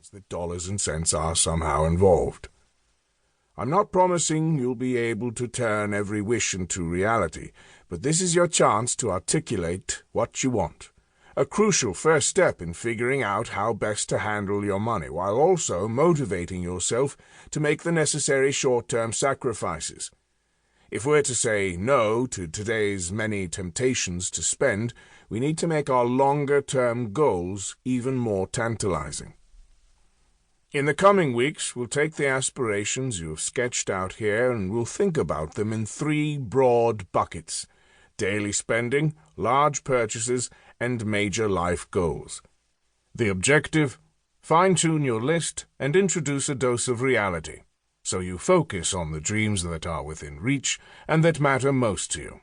realize that dollars and cents are somehow involved. I'm not promising you'll be able to turn every wish into reality, but this is your chance to articulate what you want. A crucial first step in figuring out how best to handle your money, while also motivating yourself to make the necessary short-term sacrifices. If we're to say no to today's many temptations to spend, we need to make our longer-term goals even more tantalizing. In the coming weeks, we'll take the aspirations you have sketched out here and we'll think about them in 3 broad buckets: daily spending, large purchases, and major life goals. The objective: fine-tune your list and introduce a dose of reality, so you focus on the dreams that are within reach and that matter most to you.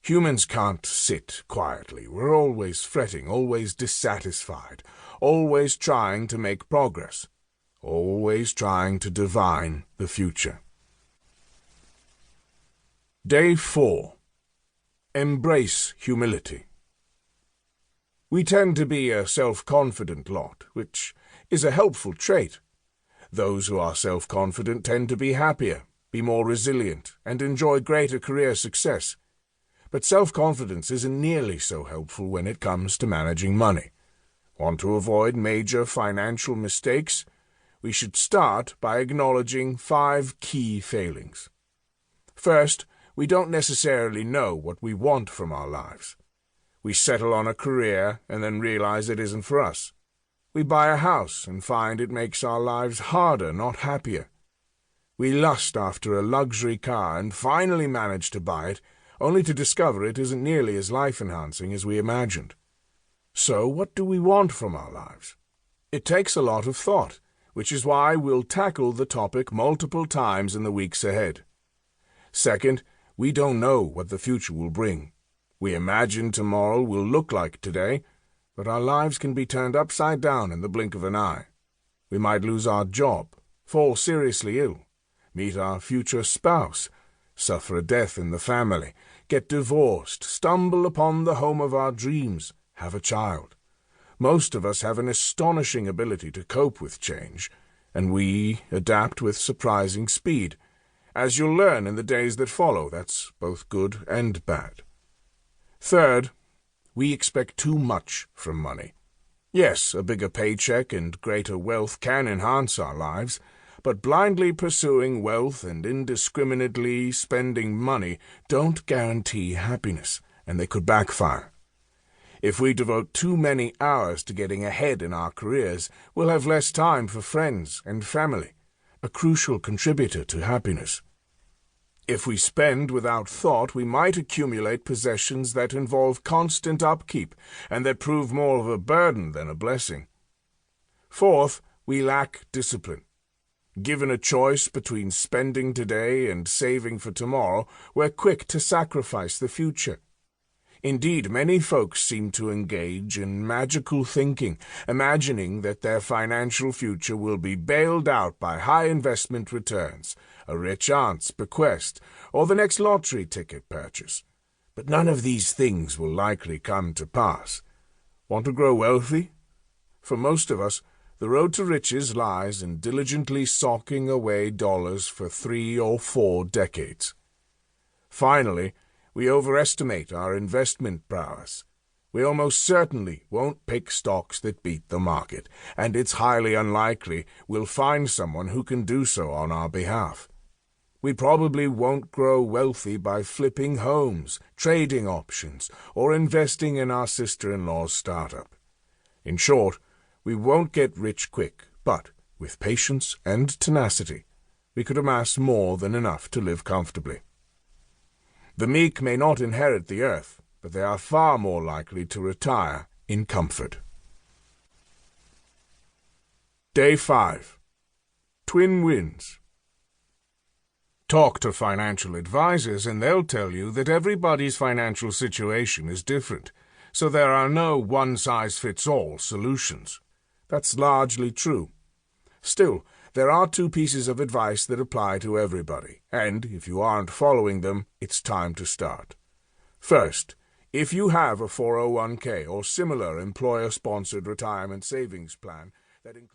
Humans can't sit quietly. We're always fretting, always dissatisfied, always trying to make progress, always trying to divine the future. Day 4. Embrace humility. We tend to be a self-confident lot, which is a helpful trait. Those who are self-confident tend to be happier, be more resilient, and enjoy greater career success. But self-confidence isn't nearly so helpful when it comes to managing money. Want to avoid major financial mistakes? We should start by acknowledging 5 key failings. First, we don't necessarily know what we want from our lives. We settle on a career and then realize it isn't for us. We buy a house and find it makes our lives harder, not happier. We lust after a luxury car and finally manage to buy it, only to discover it isn't nearly as life-enhancing as we imagined. So what do we want from our lives? It takes a lot of thought, which is why we'll tackle the topic multiple times in the weeks ahead. Second, we don't know what the future will bring. We imagine tomorrow will look like today, but our lives can be turned upside down in the blink of an eye. We might lose our job, fall seriously ill, meet our future spouse, suffer a death in the family, get divorced, stumble upon the home of our dreams, have a child. Most of us have an astonishing ability to cope with change, and we adapt with surprising speed. As you'll learn in the days that follow, that's both good and bad. Third, we expect too much from money. Yes, a bigger paycheck and greater wealth can enhance our lives, but blindly pursuing wealth and indiscriminately spending money don't guarantee happiness, and they could backfire. If we devote too many hours to getting ahead in our careers, we'll have less time for friends and family, a crucial contributor to happiness. If we spend without thought, we might accumulate possessions that involve constant upkeep and that prove more of a burden than a blessing. Fourth, we lack discipline. Given a choice between spending today and saving for tomorrow, we're quick to sacrifice the future. Indeed, many folks seem to engage in magical thinking, imagining that their financial future will be bailed out by high investment returns, a rich aunt's bequest, or the next lottery ticket purchase. But none of these things will likely come to pass. Want to grow wealthy? For most of us, the road to riches lies in diligently socking away dollars for 3 or 4 decades. Finally, we overestimate our investment prowess. We almost certainly won't pick stocks that beat the market, and it's highly unlikely we'll find someone who can do so on our behalf. We probably won't grow wealthy by flipping homes, trading options, or investing in our sister-in-law's startup. In short, we won't get rich quick, but with patience and tenacity, we could amass more than enough to live comfortably. The meek may not inherit the earth, but they are far more likely to retire in comfort. Day 5. Twin Wins. Talk to financial advisors and they'll tell you that everybody's financial situation is different, so there are no one-size-fits-all solutions. That's largely true. Still, there are 2 pieces of advice that apply to everybody, and if you aren't following them, it's time to start. First, if you have a 401k or similar employer-sponsored retirement savings plan that includes